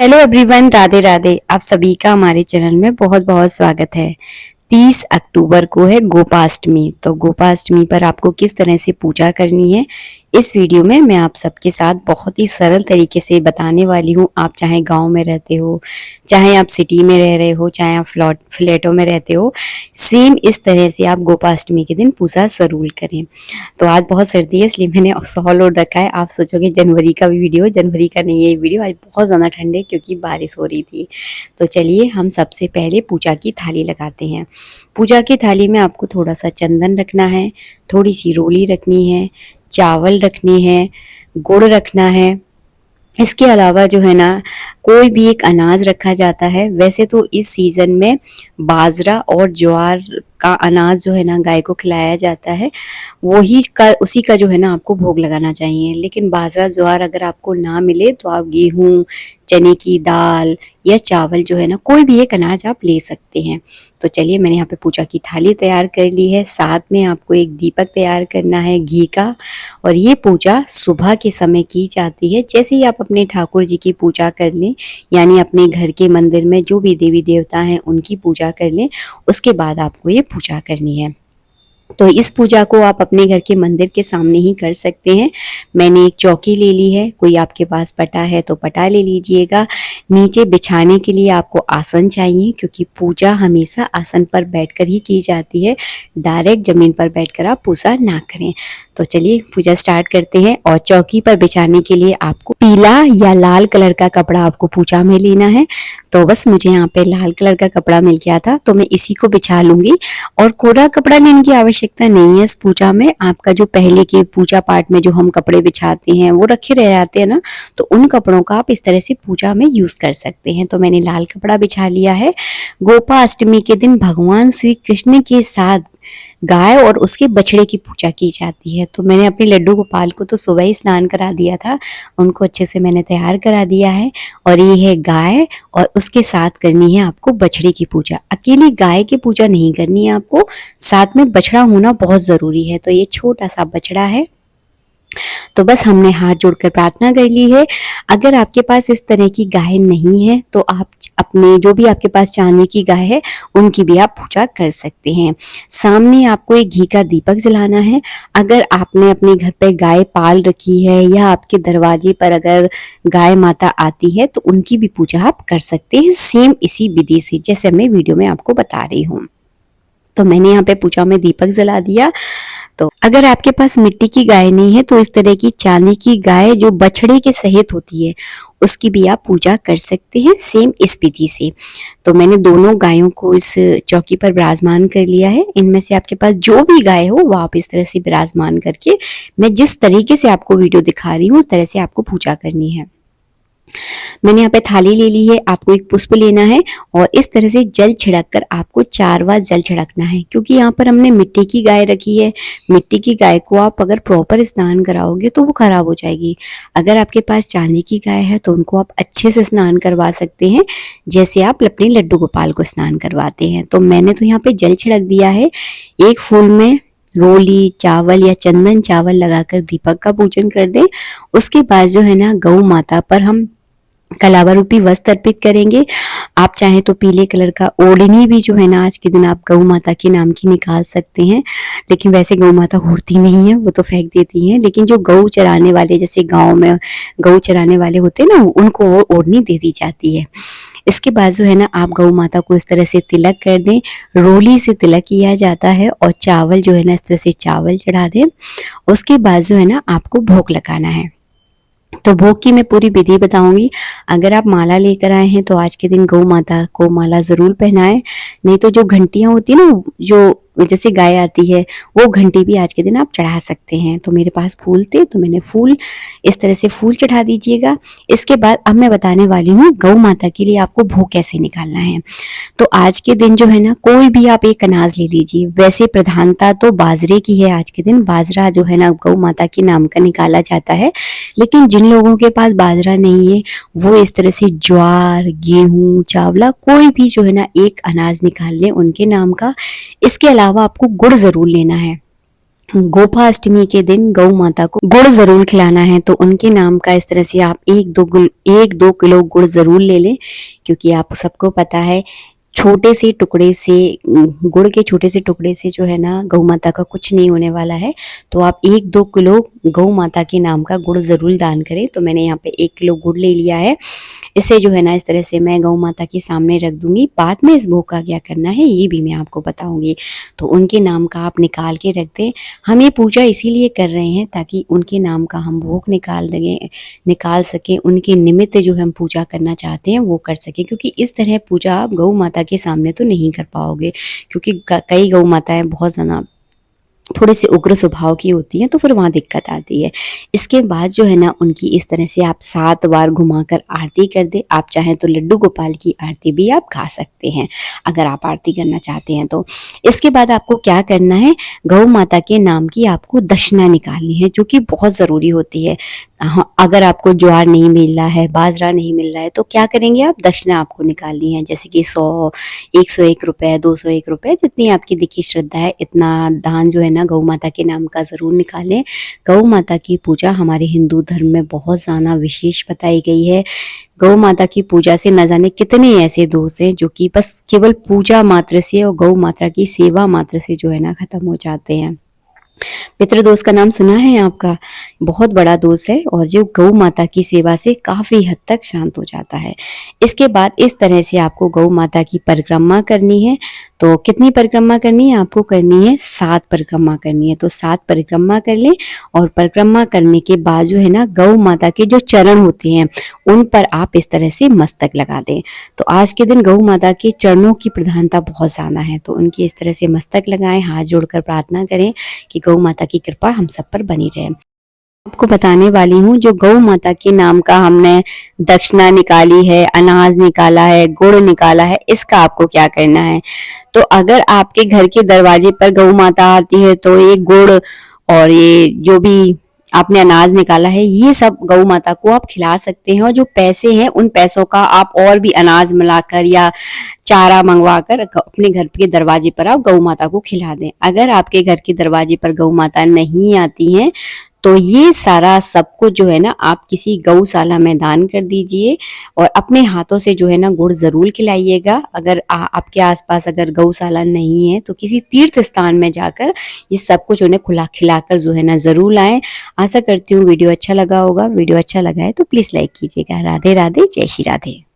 Hello everyone, Radhe Radhe. आप सभी का हमारे चैनल में बहुत बहुत स्वागत है। 30 अक्टूबर को है गोपाष्टमी। तो गोपाष्टमी पर आपको किस तरह से पूजा करनी है, इस वीडियो में मैं आप सबके साथ बहुत ही सरल तरीके से बताने वाली हूँ। आप चाहे गांव में रहते हो, चाहे आप सिटी में रह रहे हो, चाहे आप फ्लैटों में रहते हो, सेम इस तरह से आप गोपाष्टमी के दिन पूजा जरूर करें। तो आज बहुत सर्दी है इसलिए मैंने शॉल ओढ़ रखा है। आप सोचोगे जनवरी का भी वीडियो, जनवरी का नहीं है ये वीडियो। आज बहुत ज़्यादा ठंड है क्योंकि बारिश हो रही थी। तो चलिए हम सबसे पहले पूजा की थाली लगाते हैं। पूजा की थाली में आपको थोड़ा सा चंदन रखना है, थोड़ी सी रोली रखनी है, चावल रखनी है, गुड़ रखना है। इसके अलावा जो है ना, कोई भी एक अनाज रखा जाता है। वैसे तो इस सीजन में बाजरा और ज्वार का अनाज जो है ना गाय को खिलाया जाता है, वही का उसी का जो है ना आपको भोग लगाना चाहिए। लेकिन बाजरा ज्वार अगर आपको ना मिले तो आप गेहूं, चने की दाल या चावल जो है ना, कोई भी एक अनाज आप ले सकते हैं। तो चलिए मैंने यहाँ पे पूजा की थाली तैयार कर ली है। साथ में आपको एक दीपक तैयार करना है घी का। और ये पूजा सुबह के समय की जाती है। जैसे ही आप अपने ठाकुर जी की पूजा कर लें, यानी अपने घर के मंदिर में जो भी देवी देवता हैं उनकी पूजा कर लें, उसके बाद आपको ये पूजा करनी है। तो इस पूजा को आप अपने घर के मंदिर के सामने ही कर सकते हैं। मैंने एक चौकी ले ली है, कोई आपके पास पटा है तो पटा ले लीजिएगा। नीचे बिछाने के लिए आपको आसन चाहिए, क्योंकि पूजा हमेशा आसन पर बैठकर ही की जाती है। डायरेक्ट जमीन पर बैठकर आप पूजा ना करें। तो चलिए पूजा स्टार्ट करते हैं। और चौकी पर बिछाने के लिए आपको पीला या लाल कलर का कपड़ा आपको पूजा में लेना है। तो बस मुझे यहाँ पे लाल कलर का कपड़ा मिल गया था तो मैं इसी को बिछा लूंगी। और कोरा कपड़ा लेने की आवश्यकता नहीं है इस पूजा में। आपका जो पहले के पूजा पाठ में जो हम कपड़े बिछाते हैं वो रखे रह जाते हैं ना, तो उन कपड़ों का आप इस तरह से पूजा में यूज कर सकते हैं। तो मैंने लाल कपड़ा बिछा लिया है। गोपाष्टमी के दिन भगवान श्री कृष्ण के साथ गाय और उसके बछड़े की पूजा की जाती है। तो मैंने अपने लड्डू गोपाल को तो सुबह ही स्नान करा दिया था, उनको अच्छे से मैंने तैयार करा दिया है। और ये है गाय, और उसके साथ करनी है आपको बछड़े की पूजा। अकेली गाय की पूजा नहीं करनी है आपको, साथ में बछड़ा होना बहुत जरूरी है। तो ये छोटा सा बछड़ा है। तो बस हमने हाथ जोड़कर प्रार्थना कर ली है। अगर आपके पास इस तरह की गाय नहीं है तो आप अपने जो भी आपके पास चांदी की गाय है उनकी भी आप पूजा कर सकते हैं। सामने आपको एक घी का दीपक जलाना है। अगर आपने अपने घर पे गाय पाल रखी है या आपके दरवाजे पर अगर गाय माता आती है तो उनकी भी पूजा आप कर सकते हैं, सेम इसी विधि से जैसे मैं वीडियो में आपको बता रही हूँ। तो मैंने यहाँ पे पूजा में दीपक जला दिया। तो अगर आपके पास मिट्टी की गाय नहीं है तो इस तरह की चांदी की गाय जो बछड़े के सहित होती है उसकी भी आप पूजा कर सकते हैं, सेम इस विधि से। तो मैंने दोनों गायों को इस चौकी पर विराजमान कर लिया है। इनमें से आपके पास जो भी गाय हो वो आप इस तरह से विराजमान करके, मैं जिस तरीके से आपको वीडियो दिखा रही हूँ उस तरह से आपको पूजा करनी है। मैंने यहाँ पे थाली ले ली है। आपको एक पुष्प लेना है और इस तरह से जल छिड़क कर आपको 4 बार जल छिड़कना है, क्योंकि यहाँ पर हमने मिट्टी की गाय रखी है। मिट्टी की गाय को आप अगर प्रॉपर स्नान कराओगे तो वो खराब हो जाएगी। अगर आपके पास चांदी की गाय है तो उनको आप अच्छे से स्नान करवा सकते हैं, जैसे आप अपने लड्डू गोपाल को स्नान करवाते हैं। तो मैंने तो यहाँ पे जल छिड़क दिया है। एक फूल में रोली चावल या चंदन चावल लगाकर दीपक का पूजन कर दें। उसके बाद जो है ना, गौ माता पर हम कलावा रूपी वस्त्र अर्पित करेंगे। आप चाहें तो पीले कलर का ओढ़नी भी जो है ना आज के दिन आप गौ माता के नाम की निकाल सकते हैं। लेकिन वैसे गौ माता उड़ती नहीं है, वो तो फेंक देती हैं। लेकिन जो गौ चराने वाले, जैसे गांव में गौ चराने वाले होते हैं ना, उनको वो ओढ़नी दे दी जाती है। इसके बाद जो है ना, आप गौ माता को इस तरह से तिलक कर दें। रोली से तिलक किया जाता है और चावल जो है ना इस तरह से चावल चढ़ा दें। उसके बाद जो है ना आपको भोग लगाना है। तो भोग की मैं पूरी विधि बताऊंगी। अगर आप माला लेकर आए हैं तो आज के दिन गौ माता को माला जरूर पहनाएं। नहीं तो जो घंटियां होती है ना, जो जैसे गाय आती है, वो घंटी भी आज के दिन आप चढ़ा सकते हैं। तो मेरे पास फूल थे तो मैंने फूल इस तरह से फूल चढ़ा दीजिएगा। इसके बाद अब मैं बताने वाली हूँ गौ माता के लिए आपको भोग कैसे निकालना है। तो आज के दिन जो है ना, कोई भी आप एक अनाज ले लीजिए। वैसे प्रधानता तो बाजरे की है। आज के दिन बाजरा जो है ना गौ माता के नाम का निकाला जाता है। लेकिन जिन लोगों के पास बाजरा नहीं है वो इस तरह से ज्वार, गेहूं, चावला, कोई भी जो है ना एक अनाज निकाल लें उनके नाम का। इसके अलावा आपको गुड़ जरूर लेना है। गोपाष्टमी के दिन गौ माता को गुड़ जरूर खिलाना है। तो उनके नाम का इस तरह से आप 1-2 किलो गुड़ जरूर ले लें, क्योंकि आप सबको पता है छोटे से टुकड़े से, गुड़ के छोटे से टुकड़े से जो है ना गौ माता का कुछ नहीं होने वाला है। तो आप 1-2 किलो गौ माता के नाम का गुड़ जरूर दान करें। तो मैंने यहाँ पे 1 किलो गुड़ ले लिया है। इसे जो है ना इस तरह से मैं गौ माता के सामने रख दूंगी। बाद में इस भोग का क्या करना है ये भी मैं आपको बताऊंगी। तो उनके नाम का आप निकाल के रख दें। हम ये पूजा इसीलिए कर रहे हैं ताकि उनके नाम का हम भोग निकाल सकें, उनके निमित्त जो हम पूजा करना चाहते हैं वो कर सकें। क्योंकि इस तरह पूजा आप गौ माता के सामने तो नहीं कर पाओगे, क्योंकि कई गौ माताएं बहुत ज़्यादा थोड़े से उग्र स्वभाव की होती हैं, तो फिर वहाँ दिक्कत आती है। इसके बाद जो है ना उनकी इस तरह से आप 7 बार घुमाकर आरती कर दे। आप चाहें तो लड्डू गोपाल की आरती भी आप गा सकते हैं, अगर आप आरती करना चाहते हैं तो। इसके बाद आपको क्या करना है, गौ माता के नाम की आपको दक्षिणा निकालनी है, जो कि बहुत ज़रूरी होती है। हाँ, अगर आपको ज्वार नहीं मिल रहा है, बाजरा नहीं मिल रहा है, तो क्या करेंगे आप, दक्षिणा आपको निकालनी है। जैसे कि 100, 101 रुपये, 201 रुपये, जितनी आपकी देखिए श्रद्धा है इतना दान जो है ना गौ माता के नाम का ज़रूर निकालें। गौ माता की पूजा हमारे हिंदू धर्म में बहुत ज़्यादा विशेष बताई गई है। गौ माता की पूजा से न जाने कितने ऐसे दोष हैं जो कि बस केवल पूजा मात्र से और गौ माता की सेवा मात्र से जो है ना खत्म हो जाते हैं। पितृदोष का नाम सुना है आपका, बहुत बड़ा दोष है और जो गौ माता की सेवा से काफी हद तक शांत हो जाता है। इसके बाद इस तरह से आपको गौ माता की परिक्रमा करनी है। तो कितनी परिक्रमा करनी है आपको, करनी है 7 परिक्रमा करनी है। तो 7 परिक्रमा कर लें और परिक्रमा करने के बाद जो है ना गौ माता के जो चरण होते हैं उन पर आप इस तरह से मस्तक लगा दें। तो आज के दिन गौ माता के चरणों की प्रधानता बहुत ज्यादा है, तो उनकी इस तरह से मस्तक लगाएं, हाथ जोड़कर प्रार्थना करें कि गौ माता की कृपा हम सब पर बनी रहे। आपको बताने वाली हूँ, जो गौ माता के नाम का हमने दक्षिणा निकाली है, अनाज निकाला है, गुड़ निकाला है, इसका आपको क्या करना है। तो अगर आपके घर के दरवाजे पर गौ माता आती है तो ये गुड़ और ये जो भी आपने अनाज निकाला है ये सब गौ माता को आप खिला सकते हैं। और जो पैसे हैं उन पैसों का आप और भी अनाज मिलाकर या चारा मंगवा कर अपने घर के दरवाजे पर आप गौ माता को खिला दें। अगर आपके घर के दरवाजे पर गौ माता नहीं आती हैं तो ये सारा सब कुछ जो है ना आप किसी गौशाला में दान कर दीजिए और अपने हाथों से जो है ना गुड़ जरूर खिलाइएगा। अगर आपके आसपास अगर गौशाला नहीं है तो किसी तीर्थ स्थान में जाकर ये सब कुछ उन्हें खिलाकर जो है ना जरूर लाएं। आशा करती हूँ वीडियो अच्छा लगा होगा। वीडियो अच्छा लगा है तो प्लीज लाइक कीजिएगा। राधे राधे, जय श्री राधे।